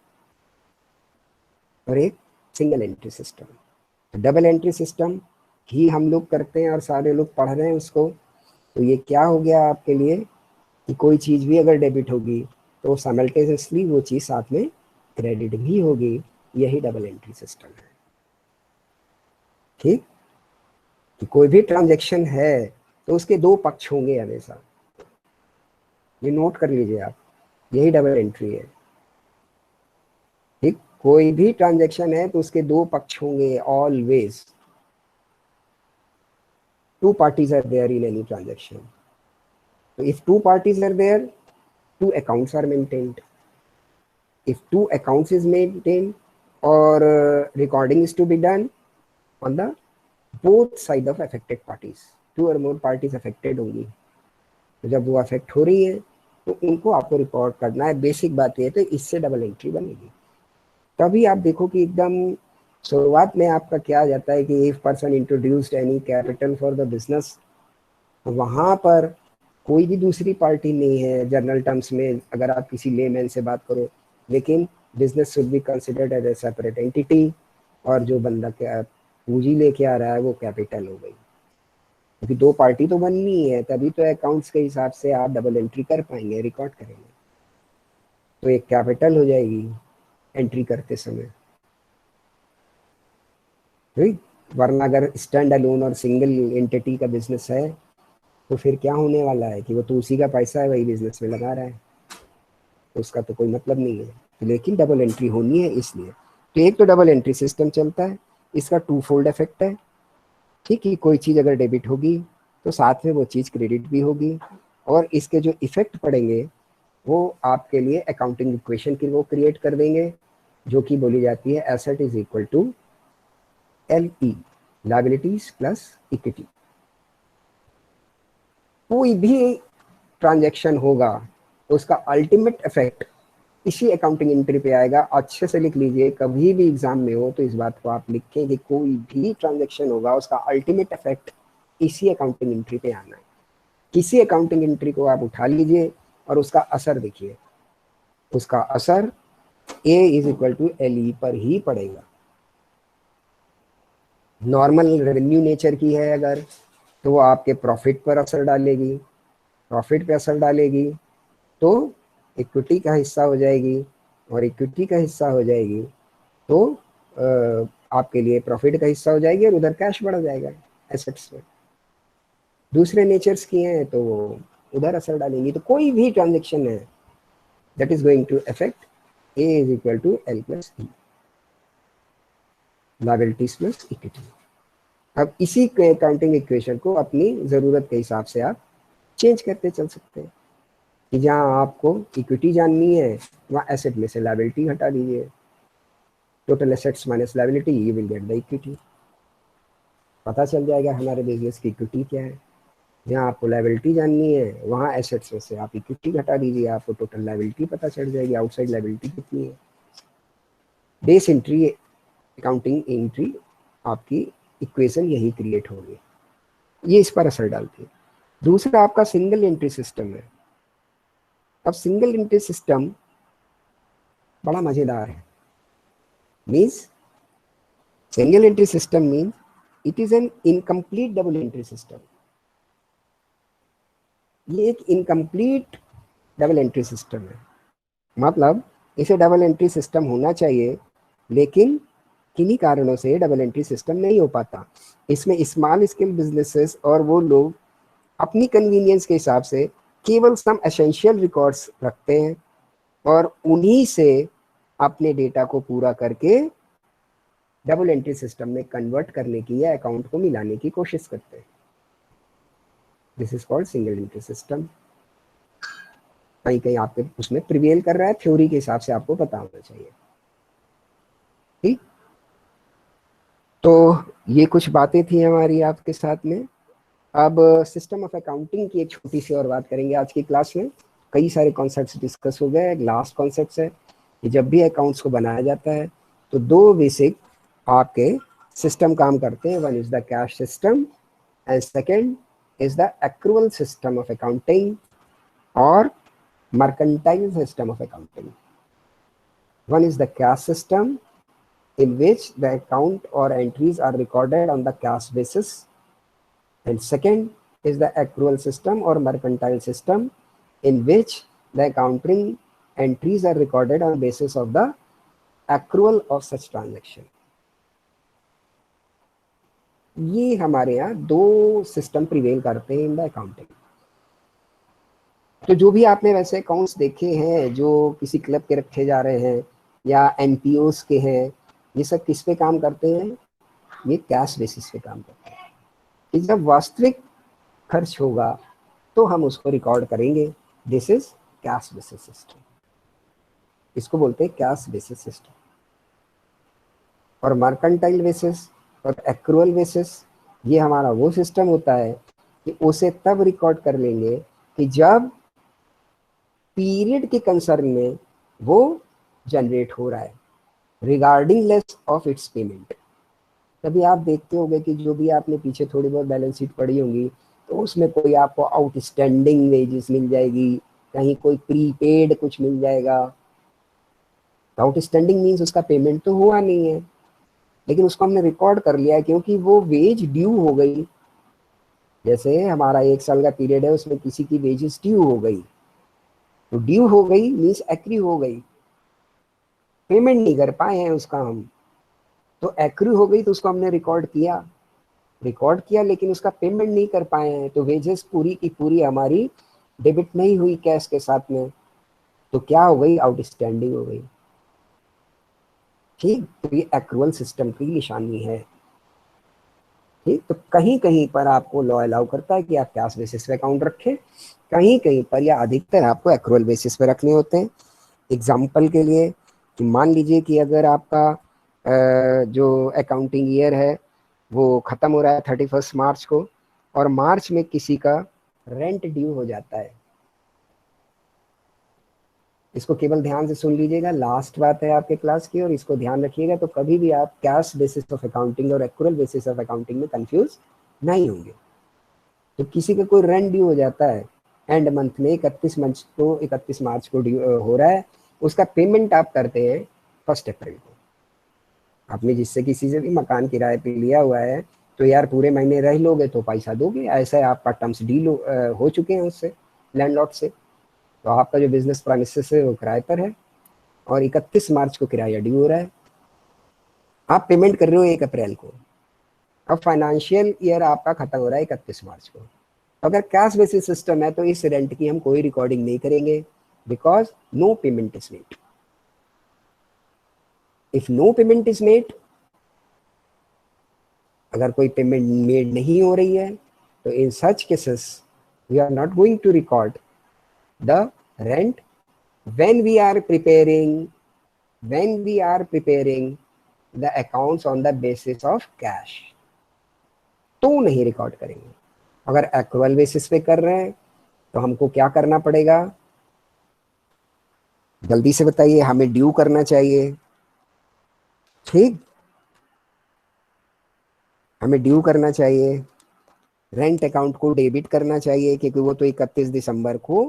और एक सिंगल एंट्री सिस्टम। तो डबल एंट्री सिस्टम ही हम लोग करते हैं और सारे लोग पढ़ रहे हैं उसको। तो ये क्या हो गया आपके लिए कि कोई चीज़ भी अगर डेबिट होगी तो साइमल्टेनियसली वो चीज़ साथ में क्रेडिट भी होगी। यही डबल एंट्री सिस्टम है, ठीक? कि कोई भी ट्रांजैक्शन है तो उसके 2 पक्ष होंगे हमेशा, ये नोट कर लीजिए आप, यही डबल एंट्री है, ठीक? कोई भी ट्रांजैक्शन है तो उसके 2 पक्ष होंगे always. two parties are there in any transaction. So if two parties are there, two accounts are maintained. If two accounts is maintained or recording is to be done on the both side of affected parties, two or more parties affected होंगी, तो जब वो affect हो रही है तो उनको आपको रिकॉर्ड करना है। बेसिक बात ये है, तो इससे डबल एंट्री बनेगी। तभी आप देखो कि एकदम शुरुआत में आपका क्या आ जाता है कि if person introduced any capital for the business, वहाँ पर कोई भी दूसरी पार्टी नहीं है जनरल टर्म्स में अगर आप किसी लेमैन से बात करो, लेकिन business should be considered as a separate entity, और जो बंदा क्या पूंजी लेके आ रहा है वो कैपिटल हो गई, क्योंकि दो पार्टी तो बननी है, तभी तो अकाउंट्स के हिसाब से आप डबल एंट्री कर पाएंगे, रिकॉर्ड करेंगे, तो एक कैपिटल हो जाएगी एंट्री करते समय। वरना अगर स्टैंड अलोन और सिंगल एंटिटी का बिजनेस है तो फिर क्या होने वाला है कि वो तो उसी का पैसा है वही बिजनेस में लगा रहा है, तो उसका तो कोई मतलब नहीं है। तो लेकिन डबल एंट्री होनी है इसलिए। तो एक तो डबल एंट्री सिस्टम चलता है, इसका टू फोल्ड इफेक्ट है, ठीक है। कोई चीज़ अगर डेबिट होगी तो साथ में वो चीज़ क्रेडिट भी होगी, और इसके जो इफेक्ट पड़ेंगे वो आपके लिए अकाउंटिंग इक्वेशन की वो क्रिएट कर देंगे, जो कि बोली जाती है asset is equal to LE, liabilities plus equity. कोई भी ट्रांजैक्शन होगा तो उसका अल्टीमेट इफेक्ट इसी अकाउंटिंग एंट्री पे आएगा। अच्छे से लिख लीजिए, कभी भी एग्जाम में हो तो इस बात को आप लिखें कि कोई भी ट्रांजैक्शन होगा उसका अल्टीमेट इफेक्ट इसी अकाउंटिंग एंट्री पे आना है। किसी अकाउंटिंग एंट्री को आप उठा लीजिए और उसका असर देखिए, उसका असर A is equal to LE पर ही पड़ेगा। नॉर्मल रेवेन्यू नेचर की है अगर, तो वो आपके प्रॉफिट पर असर डालेगी, प्रॉफिट पे असर डालेगी तो इक्विटी का हिस्सा हो जाएगी, और इक्विटी का हिस्सा हो जाएगी तो आपके लिए प्रॉफिट का हिस्सा हो जाएगी, और उधर कैश बढ़ जाएगा एसेट्स में। दूसरे नेचर्स की हैं तो वो उधर असर डालेंगी। तो कोई भी ट्रांजेक्शन है that is going to affect A is equal to L plus E, liabilities plus equity. अब इसी अकाउंटिंग इक्वेशन को अपनी ज़रूरत के हिसाब से आप चेंज करते चल सकते हैं कि जहाँ आपको इक्विटी जाननी है वहाँ एसेट में से लायबिलिटी हटा दीजिए, total assets minus liability, you will get the equity. पता चल जाएगा हमारे बिजनेस की इक्विटी क्या है। जहाँ आपको लायबिलिटी जाननी है वहाँ एसेट्स में से आप इक्विटी घटा दीजिए, आपको टोटल लायबिलिटी पता चल जाएगी, आउटसाइड लायबिलिटी कितनी है। बेस एंट्री अकाउंटिंग एंट्री आपकी इक्वेशन यही क्रिएट होगी, ये इस पर असर डालती है। दूसरा आपका सिंगल एंट्री सिस्टम है। अब सिंगल एंट्री सिस्टम बड़ा मजेदार है। Means single entry system means it is an incomplete double entry system. ये एक इनकम्प्लीट डबल एंट्री सिस्टम है, मतलब इसे डबल एंट्री सिस्टम होना चाहिए, लेकिन किन्हीं कारणों से डबल एंट्री सिस्टम नहीं हो पाता। इसमें स्मॉल स्केल बिजनेसेस और वो लोग अपनी कन्वीनियंस के हिसाब से केवल सम एसेंशियल रिकॉर्ड्स रखते हैं और उन्हीं से अपने डेटा को पूरा करके डबल एंट्री सिस्टम में कन्वर्ट करने की या अकाउंट को मिलाने की कोशिश करते हैं। This is called single entry system. कहीं कहीं आपके उसमें प्रिवेल कर रहा है, थ्योरी के हिसाब से आपको पता होना चाहिए, ठीक। तो ये कुछ बातें थी हमारी आपके साथ में। अब सिस्टम ऑफ अकाउंटिंग की एक छोटी सी और बात करेंगे आज की क्लास में। कई सारे कॉन्सेप्ट्स डिस्कस हो गए, लास्ट कॉन्सेप्ट है कि जब भी अकाउंट्स को बनाया जाता है तो दो बेसिक आपके सिस्टम काम करते हैं। One is the cash system and second is the accrual system of accounting और mercantile system of accounting. One is the cash system in which the account or entries are recorded on the cash basis, and second is the accrual system or mercantile system in which the accounting entries are recorded on basis of the accrual of such transaction. ये हमारे यहाँ दो system prevail करते हैं in the accounting. तो जो भी आपने वैसे अकाउंट्स देखे हैं जो किसी क्लब के रखे जा रहे हैं या एनपीओस के हैं, ये सब किस पे काम करते हैं? ये कैश बेसिस पे काम करते हैं, कि जब वास्तविक खर्च होगा तो हम उसको रिकॉर्ड करेंगे। This is cash basis system, इसको बोलते हैं कैश बेसिस सिस्टम। और मर्केंटाइल बेसिस और एक्रूअल बेसिस, ये हमारा वो सिस्टम होता है कि उसे तब रिकॉर्ड कर लेंगे कि जब पीरियड के कंसर्न में वो जनरेट हो रहा है, regarding less of its payment. तभी आप देखते होंगे कि जो भी आपने पीछे थोड़ी बहुत बैलेंस शीट पढ़ी होंगी तो उसमें कोई आपको आउटस्टैंडिंग वेजेस मिल जाएगी, कहीं कोई प्रीपेड कुछ मिल जाएगा। आउटस्टैंडिंग मीन्स उसका पेमेंट तो हुआ नहीं है, लेकिन उसको हमने रिकॉर्ड कर लिया है क्योंकि वो वेज ड्यू हो गई। जैसे हमारा 1 साल का पीरियड है, उसमें किसी की वेजेस ड्यू हो गई, तो ड्यू हो गई मीन्स एक्री हो गई, पेमेंट नहीं कर पाए हैं उसका हम, तो एक्री हो गई तो उसको हमने रिकॉर्ड किया लेकिन उसका पेमेंट नहीं कर पाए हैं, तो वेजेस पूरी की पूरी हमारी डेबिट नहीं हुई कैश के साथ में, तो क्या हो गई, आउटस्टैंडिंग हो गई। ठीक, तो ये एक्रूअल सिस्टम की निशानी है। ठीक, तो कहीं कहीं पर आपको लॉ अलाउ करता है कि आप कैश बेसिस पे अकाउंट रखें, कहीं कहीं पर या अधिकतर आपको एक्रूअल बेसिस पे रखने होते हैं। एग्जाम्पल के लिए कि मान लीजिए कि अगर आपका जो अकाउंटिंग ईयर है वो ख़त्म हो रहा है 31 मार्च को, और मार्च में किसी का रेंट ड्यू हो जाता है। इसको केवल ध्यान से सुन लीजिएगा, लास्ट बात है आपके क्लास की, और इसको ध्यान रखिएगा, तो कभी भी आप कैश बेसिस ऑफ अकाउंटिंग और एक्रूअल बेसिस ऑफ अकाउंटिंग में कंफ्यूज नहीं होंगे। तो किसी का कोई रेंट ड्यू हो जाता है एंड मंथ में 31 मार्च को ड्यू हो रहा है, उसका पेमेंट आप करते हैं 1 अप्रैल को। आपने जिससे किसी से भी मकान किराए पे लिया हुआ है तो यार पूरे महीने रह लोगे तो पैसा दोगे, ऐसा आपका टर्म्स डील हो चुके हैं उससे, लैंडलॉर्ड से। तो आपका जो बिजनेस प्रेमिसेस है वो किराए पर है और 31 मार्च को किराया ड्यू हो रहा है, आप पेमेंट कर रहे हो 1 अप्रैल को। अब फाइनेंशियल ईयर आपका खत्म हो रहा है 31 मार्च को। अगर कैश बेसिस सिस्टम है तो इस रेंट की हम कोई रिकॉर्डिंग नहीं करेंगे, because no payment is made. If no payment is made, अगर कोई पेमेंट मेड नहीं हो रही है, तो in such cases we are not going to record the rent when we are preparing the accounts on the basis of cash, तो नहीं record करेंगे। अगर एक्रूअल बेसिस पे कर रहे हैं तो हमको क्या करना पड़ेगा, जल्दी से बताइए, हमें ड्यू करना चाहिए। ठीक, हमें ड्यू करना चाहिए, रेंट अकाउंट को डेबिट करना चाहिए क्योंकि वो तो 31 दिसंबर को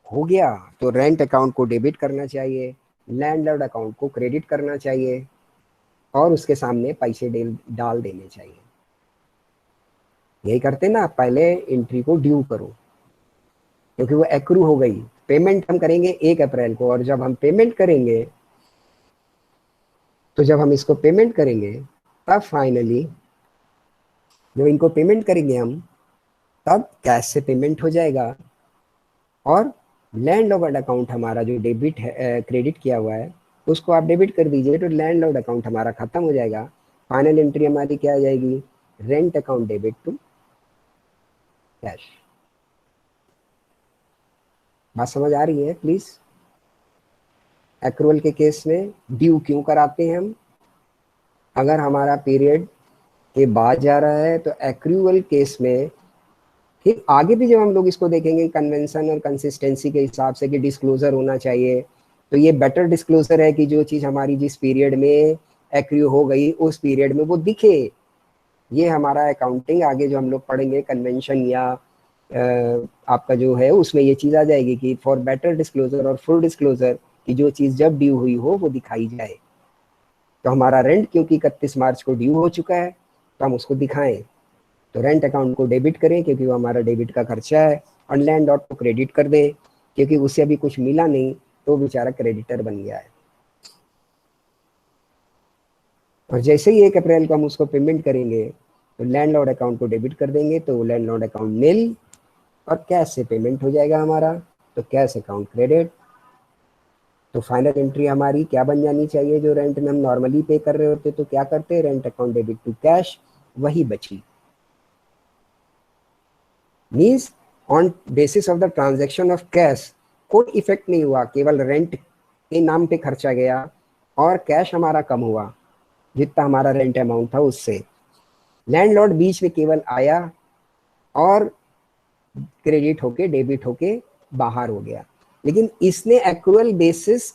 हो गया, तो रेंट अकाउंट को डेबिट करना चाहिए, लैंडलॉर्ड अकाउंट को क्रेडिट करना चाहिए और उसके सामने पैसे डाल देने चाहिए। यही करते ना, पहले एंट्री को ड्यू करो क्योंकि वो एक्रू हो गई। पेमेंट हम करेंगे 1 अप्रैल को, और जब हम पेमेंट करेंगे तो जब हम इसको पेमेंट करेंगे तब फाइनली जब इनको पेमेंट करेंगे हम, तब कैश से पेमेंट हो जाएगा और लैंडलॉर्ड अकाउंट हमारा जो डेबिट है क्रेडिट किया हुआ है उसको आप डेबिट कर दीजिए, तो लैंडलॉर्ड अकाउंट हमारा खत्म हो जाएगा। फाइनल एंट्री हमारी क्या आ जाएगी, rent account debit to cash. बात समझ आ रही है प्लीज? एक्रूअल के केस में ड्यू क्यों कराते हैं हम, अगर हमारा पीरियड के बाद जा रहा है तो एक्रूअल केस में ठीक आगे भी जब हम लोग इसको देखेंगे कन्वेंशन और कंसिस्टेंसी के हिसाब से कि डिस्क्लोजर होना चाहिए, तो ये बेटर डिस्क्लोजर है कि जो चीज़ हमारी जिस पीरियड में एक्रू हो गई उस पीरियड में वो दिखे। ये हमारा अकाउंटिंग आगे जो हम लोग पढ़ेंगे कन्वेंशन या आपका जो है उसमें ये चीज़ आ जाएगी कि फॉर बेटर डिस्क्लोजर और फुल डिस्क्लोजर कि जो चीज़ जब ड्यू हुई हो वो दिखाई जाए। तो हमारा रेंट क्योंकि 31 मार्च को ड्यू हो चुका है तो हम उसको दिखाएं, तो रेंट अकाउंट को डेबिट करें क्योंकि वो हमारा डेबिट का खर्चा है, और लैंडलॉर्ड को क्रेडिट कर दें क्योंकि उससे अभी कुछ मिला नहीं तो बेचारा क्रेडिटर बन गया है। और जैसे ही 1 अप्रैल को हम उसको पेमेंट करेंगे तो लैंडलॉर्ड अकाउंट को डेबिट कर देंगे, तो लैंडलॉर्ड अकाउंट नील और कैश से पेमेंट हो जाएगा हमारा, तो कैश अकाउंट क्रेडिट। तो फाइनल एंट्री हमारी क्या बन जानी चाहिए, जो रेंट में हम नॉर्मली पे कर रहे होते तो क्या करते, rent account debit to cash, वही बची। Means on basis of the transaction of cash कोई इफेक्ट नहीं हुआ, केवल रेंट के नाम पे खर्चा गया और कैश हमारा कम हुआ जितना हमारा रेंट अमाउंट था उससे। लैंडलॉर्ड बीच में केवल आया और क्रेडिट होके डेबिट होके बाहर हो गया, लेकिन इसने actual basis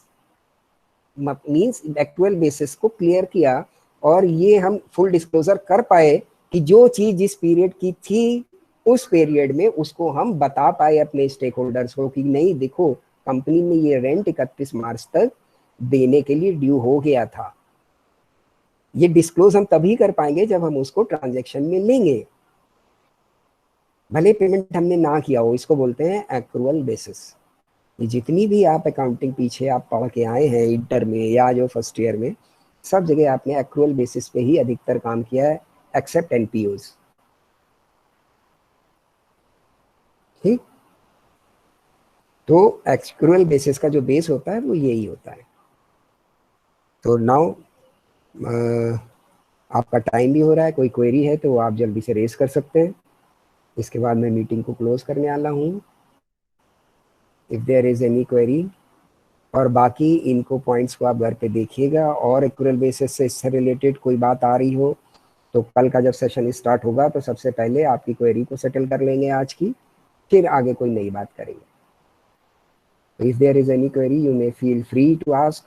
means actual basis को क्लियर किया और ये हम फुल डिस्क्लोजर कर पाए कि जो चीज जिस पीरियड की थी उस पीरियड में उसको हम बता पाए अपने स्टेक होल्डर्स को कि नहीं देखो कंपनी में ये रेंट 31 मार्च तक देने के लिए ड्यू हो गया था। ये डिस्क्लोज हम तभी कर पाएंगे जब हम उसको ट्रांजैक्शन में लेंगे, भले पेमेंट हमने ना किया हो। इसको बोलते हैं एक्रूअल बेसिस। ये जितनी भी आप अकाउंटिंग पीछे आप पढ़ के आए हैं इंटर में या जो फर्स्ट ईयर में, सब जगह आपने एक्रूअल बेसिस पे ही अधिकतर काम किया है एक्सेप्ट एनपीओज। ठीक, तो एक्रूअल बेसिस का जो बेस होता है वो यही होता है। तो नाउ आपका टाइम भी हो रहा है, कोई क्वेरी है तो आप जल्दी से रेस कर सकते हैं, इसके बाद मैं मीटिंग को क्लोज करने वाला हूँ। If there is any query, और बाकी इनको पॉइंट्स को आप घर पे देखिएगा, और एक्रूअल बेसिस से इससे रिलेटेड कोई बात आ रही हो तो कल का जब सेशन स्टार्ट होगा तो सबसे पहले आपकी क्वेरी को सेटल कर लेंगे आज की, फिर आगे कोई नई बात करेंगे। If there is any query you may feel free to ask.